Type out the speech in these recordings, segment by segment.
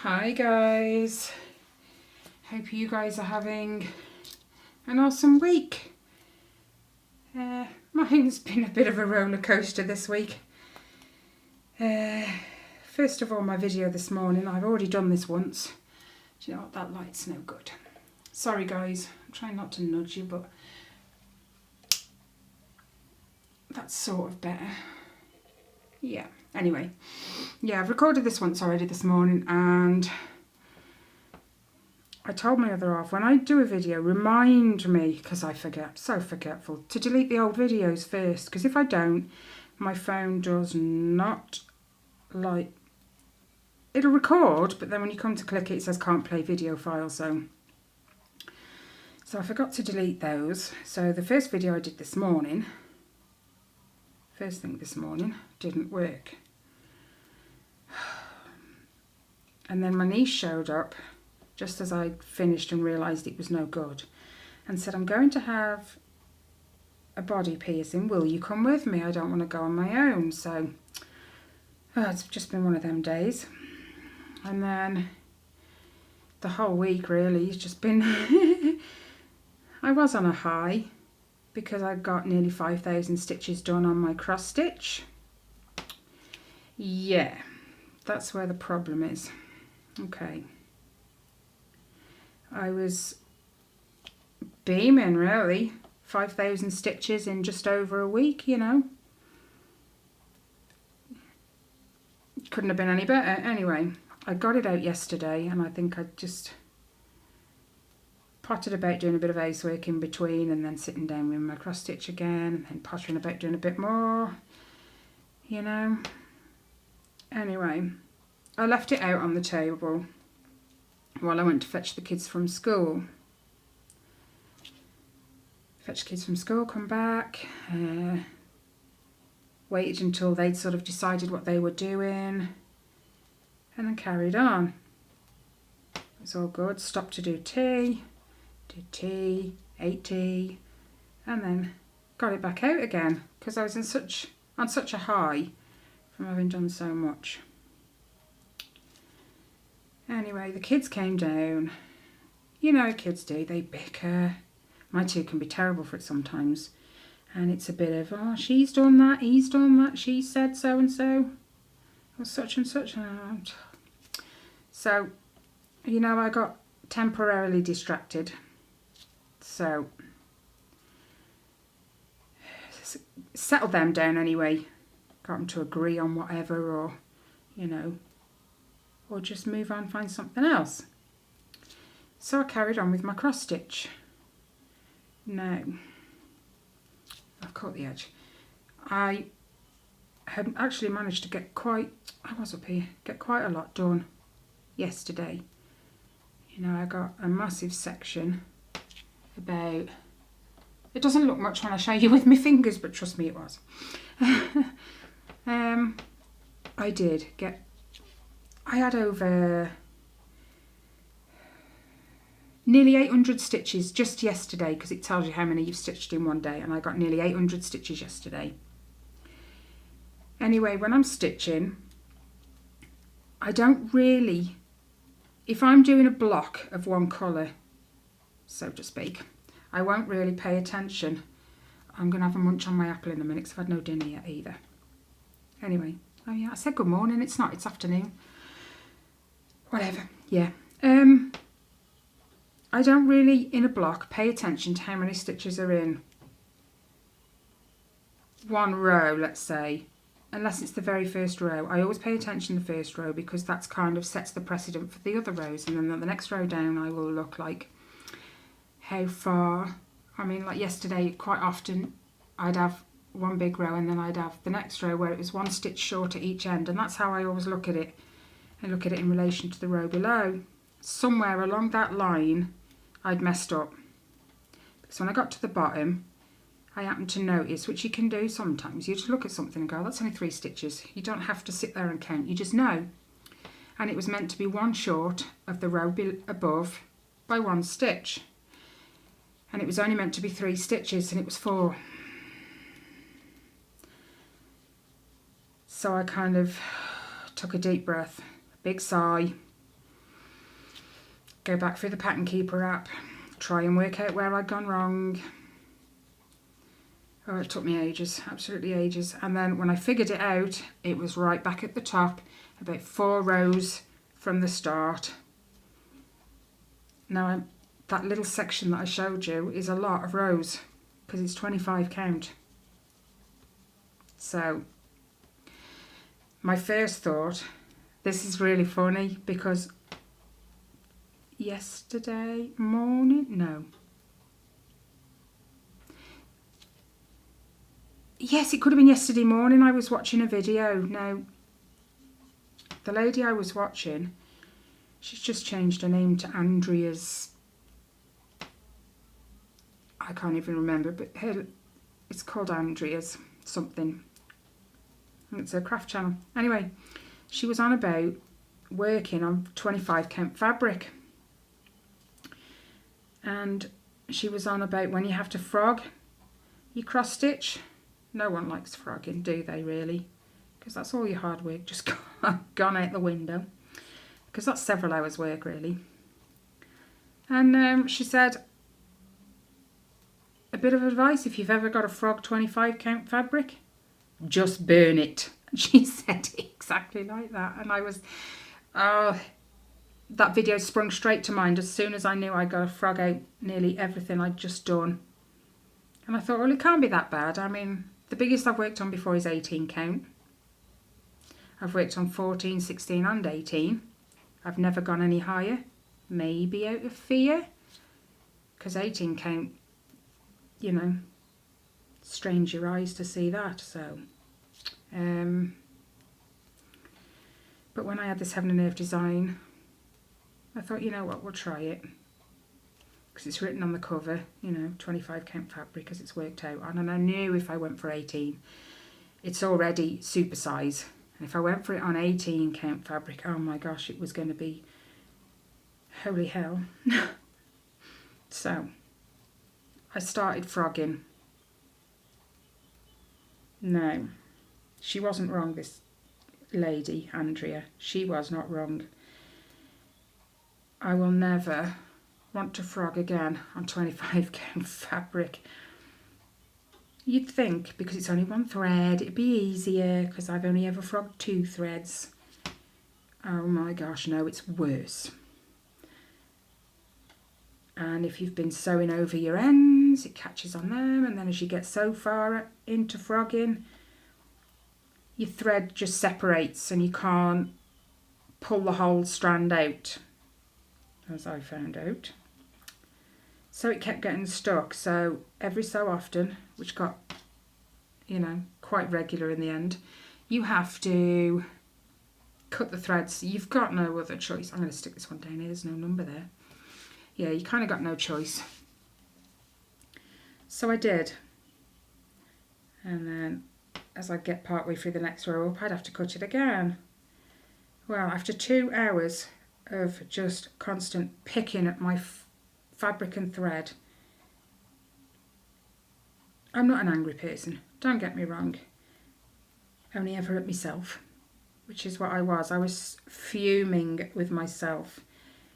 Hi guys, hope you guys are having an awesome week. Mine's been a bit of a roller coaster this week. First of all, my video this morning, I've already done this once. Do you know what, that light's no good. Sorry guys, I'm trying not to nudge you, but that's sort of better. Yeah, anyway. Yeah, I've recorded this once already this morning, and I told my other half, when I do a video, remind me, because I forget, so forgetful, to delete the old videos first, because if I don't, my phone does not, like, it'll record, but then when you come to click it, it says can't play video file, so I forgot to delete those. So the first video I did this morning, first thing this morning, didn't work. And then my niece showed up just as I finished and realised it was no good, and said, I'm going to have a body piercing, will you come with me? I don't want to go on my own. So it's just been one of them days. And then the whole week really has just been I was on a high because I got nearly 5,000 stitches done on my cross stitch. Yeah, that's where the problem is. Okay. I was beaming really. 5,000 stitches in just over a week, you know. Couldn't have been any better. Anyway, I got it out yesterday, and I think I just potted about doing a bit of housework in between, and then sitting down with my cross stitch again, and then pottering about doing a bit more, you know. Anyway, I left it out on the table while I went to fetch the kids from school. Fetch kids from school, come back, waited until they'd sort of decided what they were doing, and then carried on. It was all good. Stopped to do tea, did tea, ate tea, and then got it back out again because I was on such a high from having done so much. Anyway, the kids came down. You know how kids do, they bicker. My two can be terrible for it sometimes. And it's a bit of, oh, she's done that, he's done that, she said so and so, or such and such. So, you know, I got temporarily distracted. So, settled them down anyway. Got them to agree on whatever, or, you know, or just move on, find something else. So I carried on with my cross stitch. Now, I've caught the edge. I had actually managed to get quite a lot done yesterday. You know, I got a massive section about, it doesn't look much when I show you with my fingers, but trust me, it was. I had over nearly 800 stitches just yesterday, because it tells you how many you've stitched in one day, and I got nearly 800 stitches yesterday. Anyway, when I'm stitching, I don't really, if I'm doing a block of one colour, so to speak, I won't really pay attention. I'm going to have a munch on my apple in a minute because I've had no dinner yet either. Anyway, oh yeah, I said good morning, it's not, it's afternoon. Whatever, yeah. I don't really, in a block, pay attention to how many stitches are in one row, let's say, unless it's the very first row. I always pay attention to the first row because that's kind of sets the precedent for the other rows, and then on the next row down I will look like how far, I mean, like yesterday, quite often I'd have one big row and then I'd have the next row where it was one stitch short at each end, and that's how I always look at it. I look at it in relation to the row below. Somewhere along that line I'd messed up, because when I got to the bottom I happened to notice, which you can do sometimes, you just look at something and go, that's only 3 stitches. You don't have to sit there and count, you just know. And it was meant to be one short of the row above by 1 stitch, and it was only meant to be 3 stitches, and it was 4. So I kind of took a deep breath, a big sigh, go back through the Pattern Keeper app, try and work out where I'd gone wrong. Oh, it took me ages, absolutely ages. And then when I figured it out, it was right back at the top, about 4 rows from the start. Now, that little section that I showed you is a lot of rows because it's 25 count. So, my first thought, this is really funny because yesterday morning, no. Yes, it could have been yesterday morning I was watching a video. Now, the lady I was watching, she's just changed her name to Andrea's, I can't even remember, but it's called Andrea's something. It's a craft channel. Anyway, she was on about working on 25 count fabric. And she was on about when you have to frog, you cross stitch. No one likes frogging, do they really? Because that's all your hard work just gone out the window. Because that's several hours work really. And she said, a bit of advice, if you've ever got a frog 25 count fabric, just burn it. She said it exactly like that. And I was, that video sprung straight to mind as soon as I knew I got a frog out nearly everything I'd just done. And I thought, well, it can't be that bad. I mean, the biggest I've worked on before is 18 count. I've worked on 14, 16 and 18. I've never gone any higher, maybe out of fear. Because 18 count, you know, strains your eyes to see that. So, but when I had this Heaven and Earth design, I thought, you know what, we'll try it. Because it's written on the cover, you know, 25 count fabric as it's worked out. And I knew if I went for 18, it's already super size. And if I went for it on 18 count fabric, oh my gosh, it was going to be holy hell. So, I started frogging. No, she wasn't wrong, this lady, Andrea. She was not wrong. I will never want to frog again on 25 count fabric. You'd think because it's only one thread it'd be easier because I've only ever frogged 2 threads. Oh my gosh, no, it's worse. And if you've been sewing over your ends, it catches on them, and then as you get so far into frogging, your thread just separates and you can't pull the whole strand out, as I found out. So it kept getting stuck. So every so often, which got, you know, quite regular in the end, you have to cut the threads. You've got no other choice. I'm going to stick this one down here. There's no number there. Yeah, you kind of got no choice. So I did. And then as I get partway through the next row up, I'd have to cut it again. Well, after 2 hours of just constant picking at my fabric and thread. I'm not an angry person, don't get me wrong. Only ever at myself, which is what I was. I was fuming with myself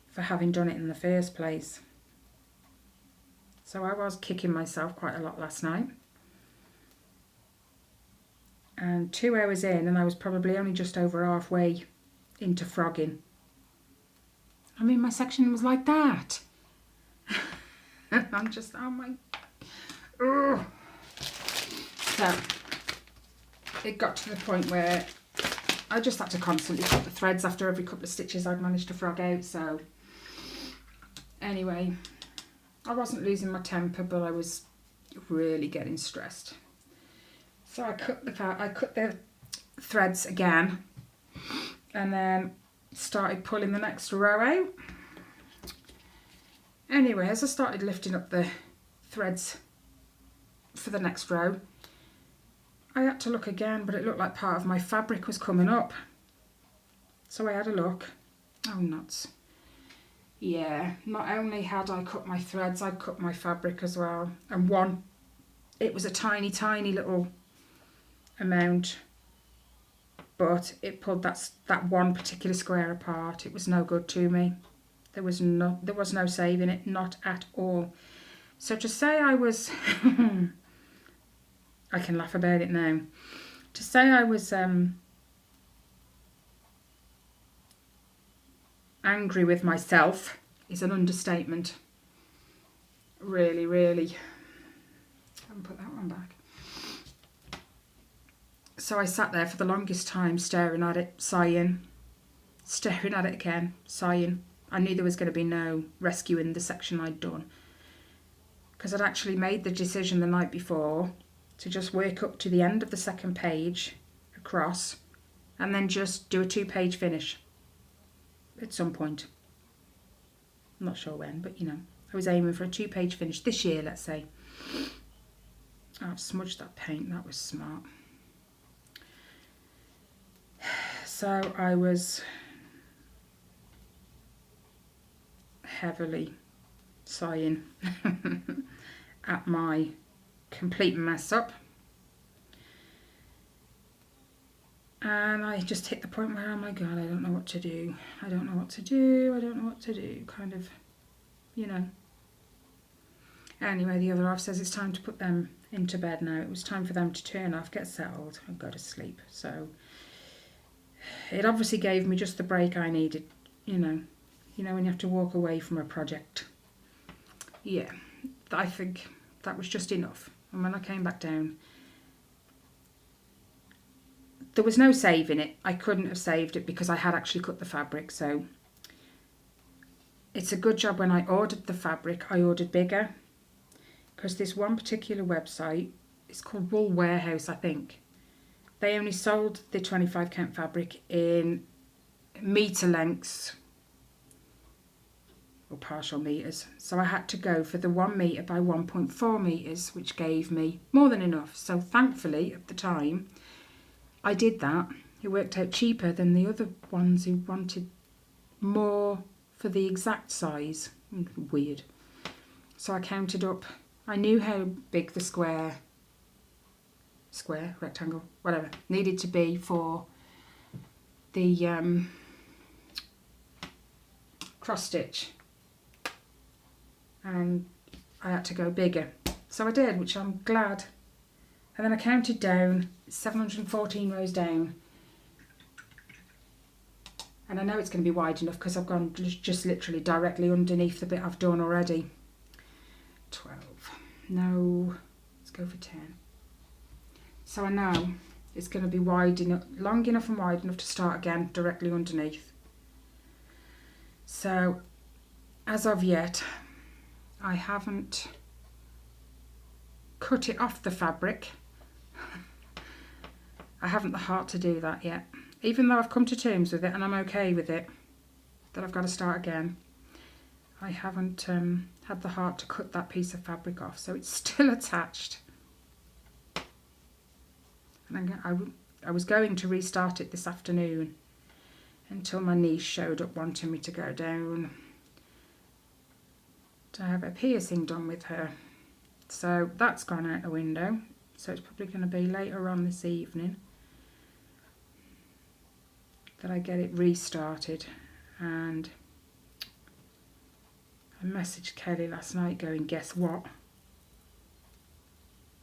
for having done it in the first place. So I was kicking myself quite a lot last night. And 2 hours in, and I was probably only just over halfway into frogging. I mean, my section was like that. I'm just, oh my, ugh. So, it got to the point where I just had to constantly cut the threads after every couple of stitches I'd managed to frog out. So, anyway, I wasn't losing my temper, but I was really getting stressed. So I cut the threads again, and then started pulling the next row out. Anyway, as I started lifting up the threads for the next row, I had to look again, but it looked like part of my fabric was coming up. So I had a look. Oh, nuts. Yeah, not only had I cut my threads, I'd cut my fabric as well. And it was a tiny, tiny little amount, but it pulled that one particular square apart. It was no good to me. There was no saving it, not at all. So to say I was, I can laugh about it now. To say I was angry with myself is an understatement. Really, really. I haven't put that one back. So I sat there for the longest time staring at it, sighing, staring at it again, sighing. I knew there was going to be no rescuing the section I'd done, because I'd actually made the decision the night before to just work up to the end of the second page across and then just do a 2-page finish at some point. I'm not sure when, but you know, I was aiming for a 2-page finish this year, let's say. Oh, I've smudged that paint, that was smart. So I was heavily sighing at my complete mess up. And I just hit the point where, oh my God, I don't know what to do. I don't know what to do. I don't know what to do. Kind of, you know. Anyway, the other half says it's time to put them into bed now. It was time for them to turn off, get settled and go to sleep. So it obviously gave me just the break I needed, you know. You know, when you have to walk away from a project. Yeah, I think that was just enough. And when I came back down, there was no saving it. I couldn't have saved it because I had actually cut the fabric. So it's a good job when I ordered the fabric, I ordered bigger. Because this one particular website, it's called Wool Warehouse, I think. They only sold the 25 count fabric in metre lengths or partial metres. So I had to go for the 1 metre by 1.4 metres, which gave me more than enough. So thankfully, at the time, I did that. It worked out cheaper than the other ones who wanted more for the exact size. Weird. So I counted up. I knew how big the square, rectangle, whatever, needed to be for the cross stitch. And I had to go bigger. So I did, which I'm glad. And then I counted down, 714 rows down. And I know it's going to be wide enough because I've gone just literally directly underneath the bit I've done already. 12. No, let's go for 10. So I know it's going to be wide enough, long enough and wide enough to start again directly underneath. So as of yet, I haven't cut it off the fabric. I haven't the heart to do that yet. Even though I've come to terms with it and I'm okay with it, that I've got to start again. I haven't had the heart to cut that piece of fabric off, so it's still attached. And I was going to restart it this afternoon until my niece showed up wanting me to go down to have a piercing done with her. So that's gone out the window. So it's probably going to be later on this evening that I get it restarted. And I messaged Kelly last night going, guess what?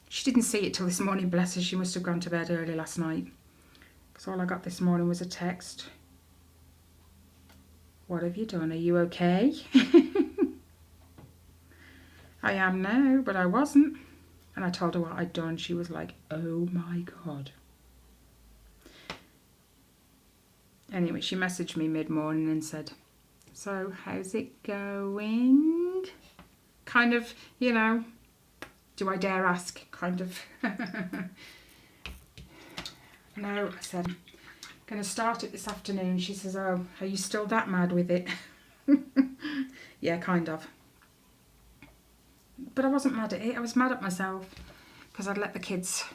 She didn't see it till this morning, bless her. She must have gone to bed early last night. Because all I got this morning was a text. What have you done? Are you okay? I am now, but I wasn't. And I told her what I'd done. She was like, oh my God. Anyway, she messaged me mid-morning and said, so how's it going? Kind of, you know, do I dare ask? Kind of. No, I said, I'm going to start it this afternoon. She says, oh, are you still that mad with it? Yeah, kind of. But I wasn't mad at it. I was mad at myself because I'd let the kids,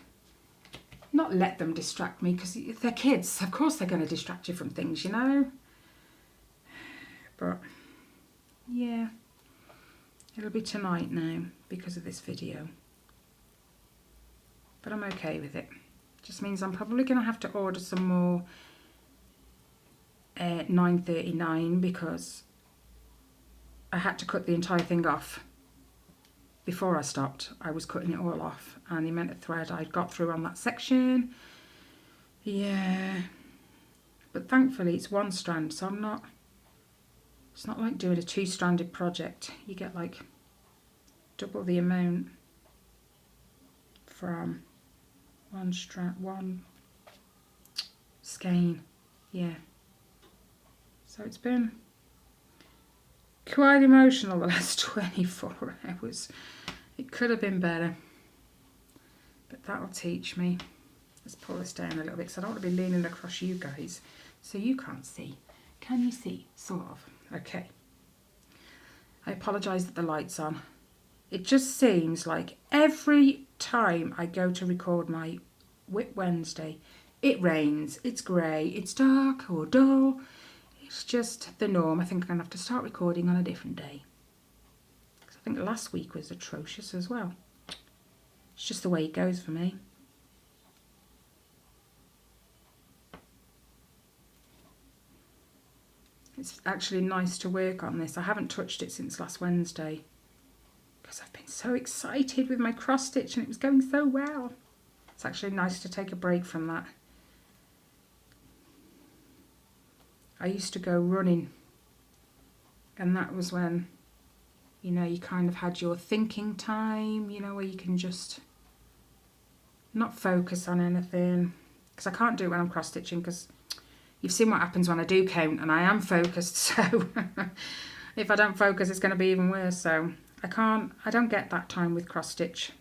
not let them distract me, because if they're kids, of course they're going to distract you from things, you know. But yeah, it'll be tonight now because of this video. But I'm okay with it. Just means I'm probably going to have to order some more 939 because I had to cut the entire thing off. Before I stopped, I was cutting it all off, and the amount of thread I'd got through on that section, yeah. But thankfully it's one strand, so it's not like doing a two-stranded project. You get like double the amount from one skein, yeah. So it's been quite emotional the last 24 hours. It could have been better, but that'll teach me. Let's pull this down a little bit because I don't want to be leaning across you guys so you can't see. Can you see? Sort of. Okay. I apologise that the light's on. It just seems like every time I go to record my WIP Wednesday, it rains, it's grey, it's dark or dull. It's just the norm. I think I'm going to have to start recording on a different day. Because I think last week was atrocious as well. It's just the way it goes for me. It's actually nice to work on this. I haven't touched it since last Wednesday because I've been so excited with my cross stitch and it was going so well. It's actually nice to take a break from that. I used to go running, and that was when, you know, you kind of had your thinking time, you know, where you can just not focus on anything. Because I can't do it when I'm cross stitching, because you've seen what happens when I do count and I am focused, so if I don't focus it's going to be even worse. So I don't get that time with cross stitch.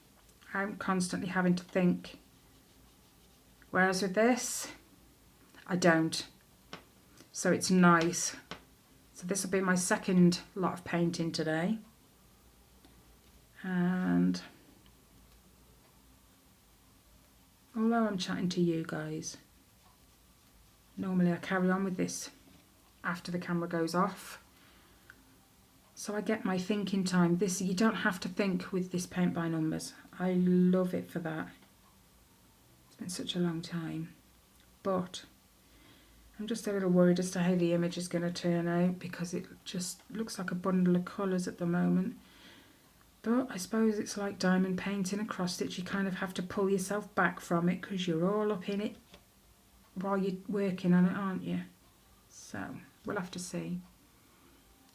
I'm constantly having to think. Whereas with this, I don't. So it's nice. So this will be my second lot of painting today. And although I'm chatting to you guys, normally I carry on with this after the camera goes off. So I get my thinking time. This, you don't have to think with this paint by numbers. I love it for that. It's been such a long time. But I'm just a little worried as to how the image is going to turn out because it just looks like a bundle of colours at the moment. But I suppose it's like diamond painting and cross stitch. You kind of have to pull yourself back from it because you're all up in it while you're working on it, aren't you? So we'll have to see.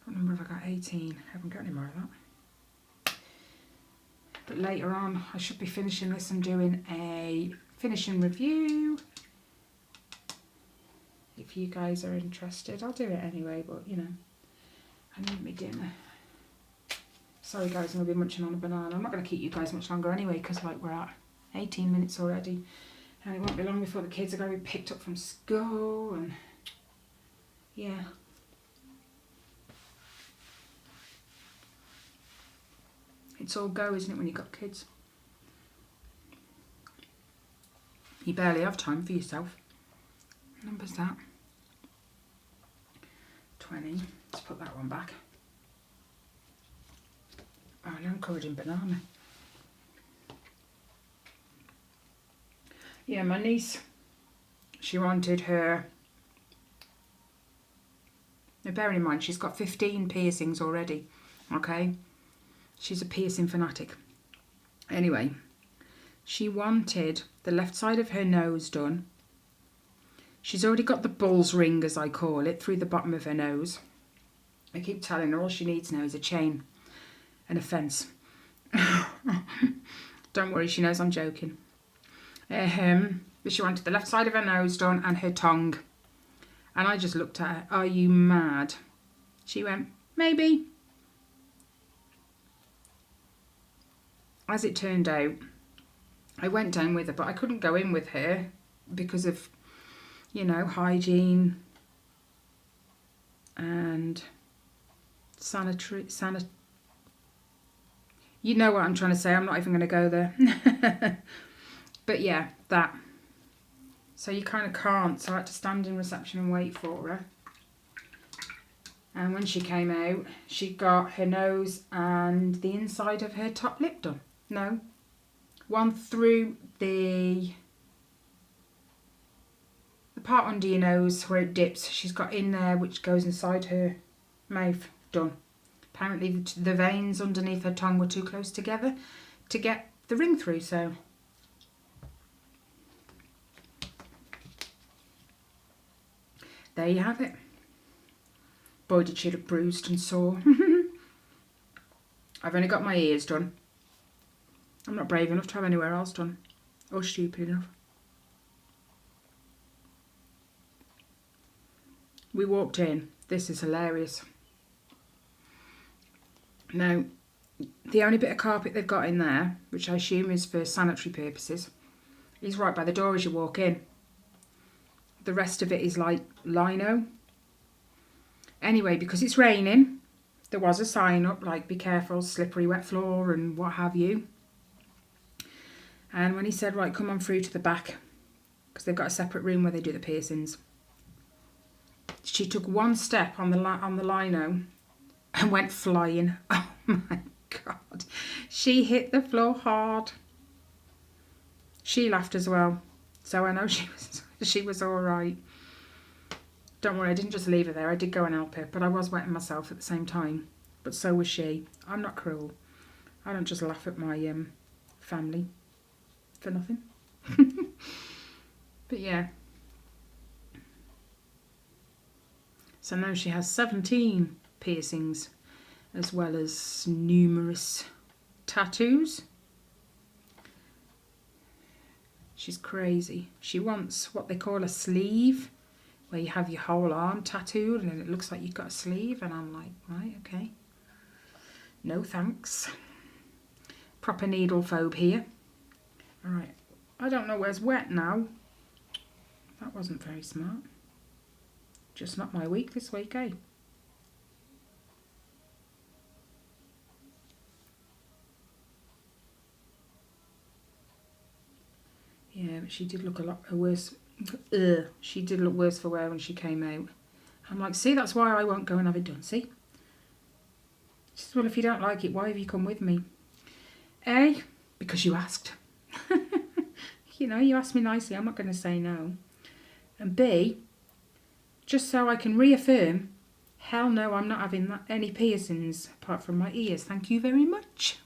What number have I got? 18. I haven't got any more of that. But later on I should be finishing this and doing a finishing review. If you guys are interested, I'll do it anyway, but you know, I need my dinner. Sorry guys, I'm going to be munching on a banana. I'm not going to keep you guys much longer anyway, because like we're at 18 minutes already. And it won't be long before the kids are going to be picked up from school, and yeah. It's all go, isn't it, when you've got kids? You barely have time for yourself. What number's that? 20. Let's put that one back. Oh, now I'm covered in banana. Yeah, my niece, she wanted her... Now bearing in mind, she's got 15 piercings already, okay? She's a piercing fanatic. Anyway, she wanted the left side of her nose done. She's already got the bull's ring, as I call it, through the bottom of her nose. I keep telling her all she needs now is a chain and a fence. Don't worry, she knows I'm joking. But she wanted the left side of her nose done and her tongue. And I just looked at her, are you mad? She went, maybe. As it turned out, I went down with her, but I couldn't go in with her because of, you know, hygiene and you know what I'm trying to say. I'm not even going to go there. But yeah, that. So you kind of can't. So I had to stand in reception and wait for her. And when she came out, she got her nose and the inside of her top lip done. No, one through the part under your nose where it dips. She's got in there which goes inside her mouth done. Apparently the veins underneath her tongue were too close together to get the ring through, so there you have it. Boy, did she look bruised and sore. I've only got my ears done. I'm not brave enough to have anywhere else done, or stupid enough. We walked in. This is hilarious. Now, the only bit of carpet they've got in there, which I assume is for sanitary purposes, is right by the door as you walk in. The rest of it is like lino. Anyway, because it's raining, there was a sign up like, be careful, slippery wet floor and what have you. And when he said, right, come on through to the back, because they've got a separate room where they do the piercings, she took one step on the lino and went flying. Oh my God. She hit the floor hard. She laughed as well. So I know she was all right. Don't worry, I didn't just leave her there. I did go and help her, but I was wetting myself at the same time. But so was she. I'm not cruel. I don't just laugh at my family for nothing. But yeah. So now she has 17 piercings, as well as numerous tattoos. She's crazy. She wants what they call a sleeve, where you have your whole arm tattooed and it looks like you've got a sleeve. And I'm like, right, okay. No thanks. Proper needle phobe here. All right. I don't know where's wet now. That wasn't very smart. Just not my week this week, eh? Yeah, but she did look a lot worse. She did look worse for wear when she came out. I'm like, see, that's why I won't go and have it done, see? She says, well, if you don't like it, why have you come with me? A, because you asked. You know, you asked me nicely, I'm not going to say no. And B, just so I can reaffirm, hell no, I'm not having any piercings apart from my ears. Thank you very much.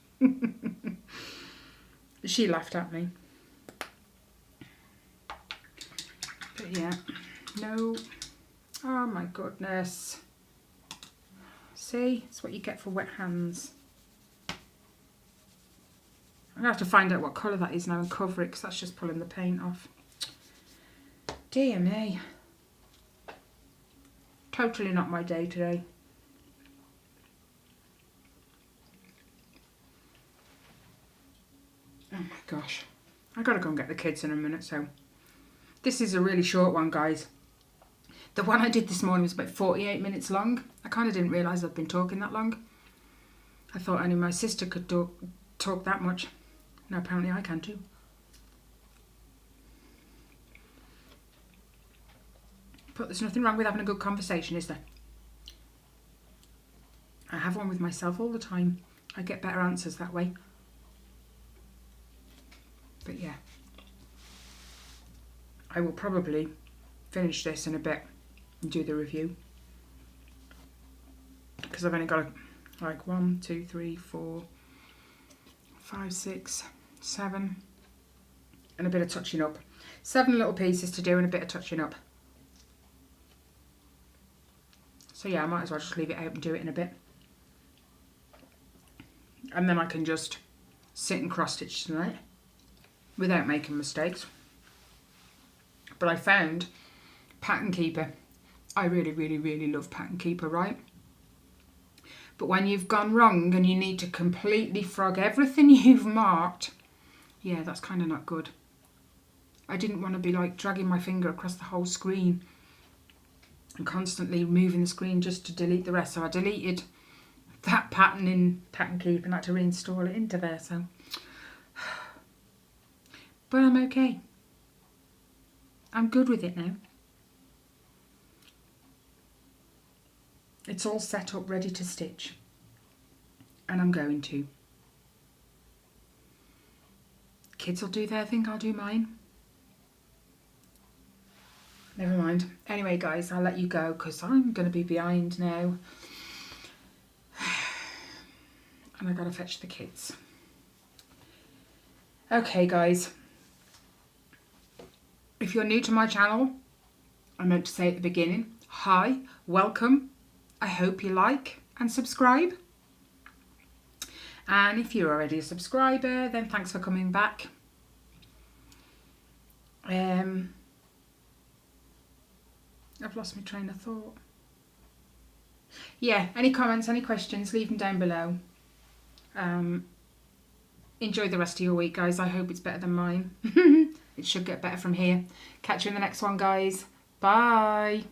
She laughed at me. But yeah, no. Oh my goodness. See, it's what you get for wet hands. I'm going to have to find out what colour that is now and cover it, because that's just pulling the paint off. Dear me. Totally not my day today. Oh my gosh. I've got to go and get the kids in a minute, so. This is a really short one, guys. The one I did this morning was about 48 minutes long. I kind of didn't realise I'd been talking that long. I thought only my sister could talk that much. No, apparently I can too. But there's nothing wrong with having a good conversation, is there? I have one with myself all the time. I get better answers that way. But yeah. I will probably finish this in a bit and do the review. Because I've only got like 1, 2, 3, 4, 5, 6, 7 and a bit of touching up. 7 little pieces to do and a bit of touching up. So yeah, I might as well just leave it out and do it in a bit. And then I can just sit and cross stitch tonight without making mistakes. But I found Pattern Keeper. I really, really, really love Pattern Keeper, right? But when you've gone wrong and you need to completely frog everything you've marked, yeah, that's kind of not good. I didn't want to be like dragging my finger across the whole screen and constantly moving the screen just to delete the rest. So I deleted that pattern in Pattern Keeper and had to reinstall it into there. So, but I'm okay. I'm good with it now. It's all set up, ready to stitch. And I'm going to. Kids will do their thing, I'll do mine. Never mind. Anyway, guys, I'll let you go because I'm going to be behind now. and I gotta fetch the kids. Okay guys, if you're new to my channel, I meant to say at the beginning, hi, welcome. I hope you like and subscribe. And if you're already a subscriber, then thanks for coming back. I've lost my train of thought. Yeah, any comments, any questions, leave them down below. Enjoy the rest of your week, guys. I hope it's better than mine. It should get better from here. Catch you in the next one, guys. Bye.